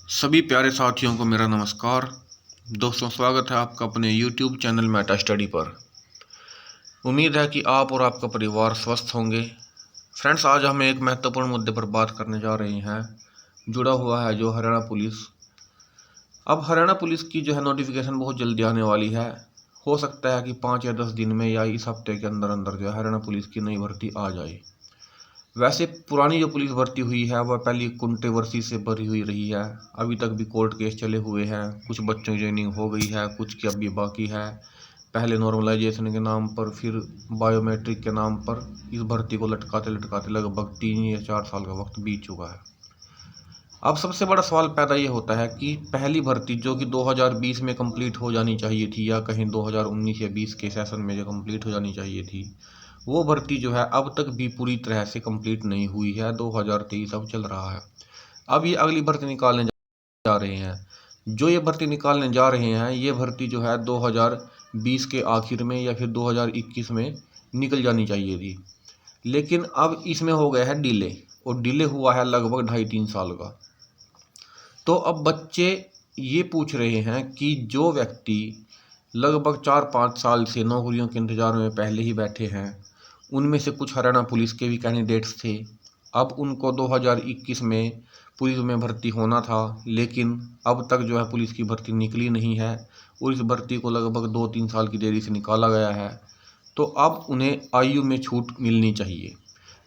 सभी प्यारे साथियों को मेरा नमस्कार। दोस्तों, स्वागत है आपका अपने YouTube चैनल मेटा स्टडी पर। उम्मीद है कि आप और आपका परिवार स्वस्थ होंगे। फ्रेंड्स, आज हम एक महत्वपूर्ण मुद्दे पर बात करने जा रहे हैं। जुड़ा हुआ है जो हरियाणा पुलिस। अब हरियाणा पुलिस की जो है नोटिफिकेशन बहुत जल्दी आने वाली है। हो सकता है कि 5 या 10 दिन में या इस हफ्ते के अंदर अंदर जो है हरियाणा पुलिस की नई भर्ती आ जाए। वैसे पुरानी जो पुलिस भर्ती हुई है वह पहली कंट्रोवर्सी से भरी हुई रही है। अभी तक भी कोर्ट केस चले हुए हैं। कुछ बच्चों की ट्रेनिंग हो गई है, कुछ की अभी बाकी है। पहले नॉर्मलाइजेशन के नाम पर, फिर बायोमेट्रिक के नाम पर इस भर्ती को लटकाते लटकाते लगभग 3 या 4 साल का वक्त बीत चुका है। अब सबसे बड़ा सवाल पैदा ये होता है कि पहली भर्ती जो कि 2020 में कंप्लीट हो जानी चाहिए थी, या कहीं 2019 या 20 के सेशन में जो कंप्लीट हो जानी चाहिए थी, वो भर्ती जो है अब तक भी पूरी तरह से कंप्लीट नहीं हुई है। 2023 अब चल रहा है। अब ये अगली भर्ती निकालने जा रहे हैं। जो ये भर्ती निकालने जा रहे हैं, ये भर्ती जो है 2020 के आखिर में या फिर 2021 में निकल जानी चाहिए थी। लेकिन अब इसमें हो गया है डिले, और डिले हुआ है लगभग 2.5-3 साल का। तो अब बच्चे ये पूछ रहे हैं कि जो व्यक्ति लगभग 4-5 साल से नौकरियों के इंतजार में पहले ही बैठे हैं, उनमें से कुछ हरियाणा पुलिस के भी कैंडिडेट्स थे। अब उनको 2021 में पुलिस में भर्ती होना था, लेकिन अब तक जो है पुलिस की भर्ती निकली नहीं है, और इस भर्ती को लगभग 2-3 साल की देरी से निकाला गया है। तो अब उन्हें आयु में छूट मिलनी चाहिए।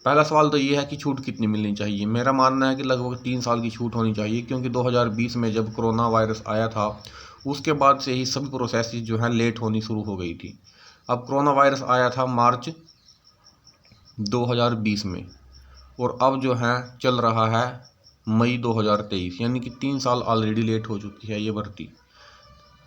पहला सवाल तो ये है कि छूट कितनी मिलनी चाहिए। मेरा मानना है कि लगभग 3 साल की छूट होनी चाहिए, क्योंकि 2020 में जब कोरोना वायरस आया था उसके बाद से ही सभी प्रोसेस जो हैं लेट होनी शुरू हो गई थी। अब कोरोना वायरस आया था मार्च 2020 में, और अब जो है चल रहा है मई 2023, यानी कि 3 साल ऑलरेडी लेट हो चुकी है ये भर्ती।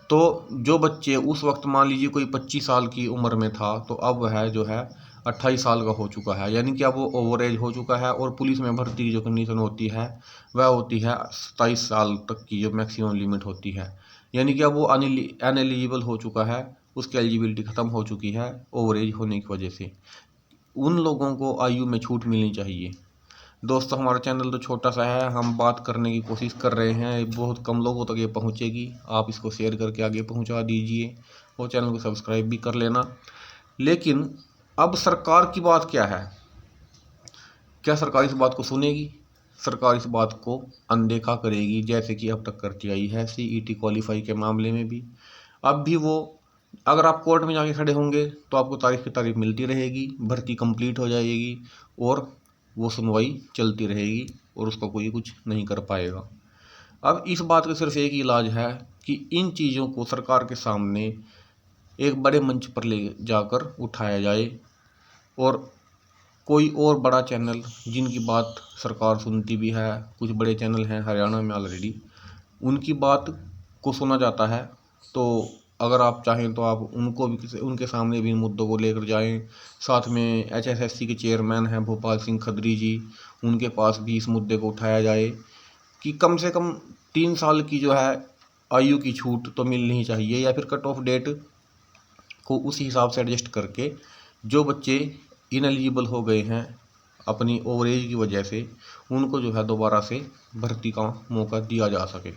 तो जो बच्चे उस वक्त मान लीजिए कोई 25 साल की उम्र में था, तो अब वह जो है 28 साल का हो चुका है, यानी कि अब वो ओवर एज हो चुका है। और पुलिस में भर्ती की जो कंडीशन होती है वह होती है 27 साल तक की, जो मैक्सिमम लिमिट होती है। यानी कि अब वो अनएलिजिबल हो चुका है, उसकी एलिजिबिलिटी ख़त्म हो चुकी है ओवर एज होने की वजह से। उन लोगों को आयु में छूट मिलनी चाहिए। दोस्तों, हमारा चैनल तो छोटा सा है, हम बात करने की कोशिश कर रहे हैं, बहुत कम लोगों तक ये पहुंचेगी। आप इसको शेयर करके आगे पहुंचा दीजिए, और चैनल को सब्सक्राइब भी कर लेना। लेकिन अब सरकार की बात क्या है? क्या सरकार इस बात को सुनेगी? सरकार इस बात को अनदेखा करेगी, जैसे कि अब तक करती आई है CET क्वालिफाई के मामले में भी। अब भी वो, अगर आप कोर्ट में जाके खड़े होंगे तो आपको तारीख की तारीख मिलती रहेगी, भर्ती कंप्लीट हो जाएगी, और वो सुनवाई चलती रहेगी, और उसका कोई कुछ नहीं कर पाएगा। अब इस बात का सिर्फ एक ही इलाज है कि इन चीज़ों को सरकार के सामने एक बड़े मंच पर ले जाकर उठाया जाए, और कोई और बड़ा चैनल जिनकी बात सरकार सुनती भी है, कुछ बड़े चैनल हैं हरियाणा में ऑलरेडी, उनकी बात को सुना जाता है। तो अगर आप चाहें तो आप उनको भी, उनके सामने भी इन मुद्दों को लेकर जाएं। साथ में HSSC के चेयरमैन हैं भोपाल सिंह खत्री जी, उनके पास भी इस मुद्दे को उठाया जाए कि कम से कम 3 साल की जो है आयु की छूट तो मिलनी ही चाहिए, या फिर कट ऑफ डेट को उसी हिसाब से एडजस्ट करके जो बच्चे इनएलिजिबल हो गए हैं अपनी ओवर एज की वजह से, उनको जो है दोबारा से भर्ती का मौका दिया जा सके।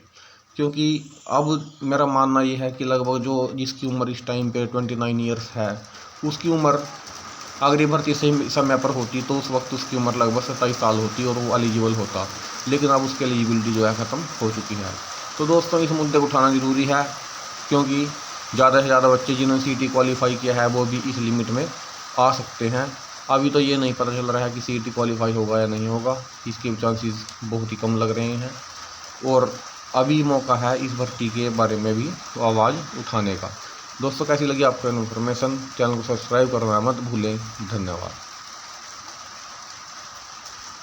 क्योंकि अब मेरा मानना ये है कि लगभग जो जिसकी उम्र इस टाइम पे 29 ईयर्स है, उसकी उम्र अगर ये भर्ती सही समय पर होती तो उस वक्त उसकी उम्र लगभग 27 साल होती और वो एलिजिबल होता। लेकिन अब उसकी एलिजिबिलिटी जो है ख़त्म हो चुकी है। तो दोस्तों, इस मुद्दे को उठाना ज़रूरी है, क्योंकि ज़्यादा से ज़्यादा बच्चे जिन्होंने CET क्वालिफाई किया है वो भी इस लिमिट में आ सकते हैं। अभी तो ये नहीं पता चल रहा है कि CET क्वालिफाई होगा या नहीं होगा, इसके चांसेस बहुत ही कम लग रहे हैं। और अभी मौका है इस भर्ती के बारे में भी तो आवाज़ उठाने का। दोस्तों, कैसी लगी आपको इन्फॉर्मेशन? चैनल को सब्सक्राइब करना मत भूलें। धन्यवाद।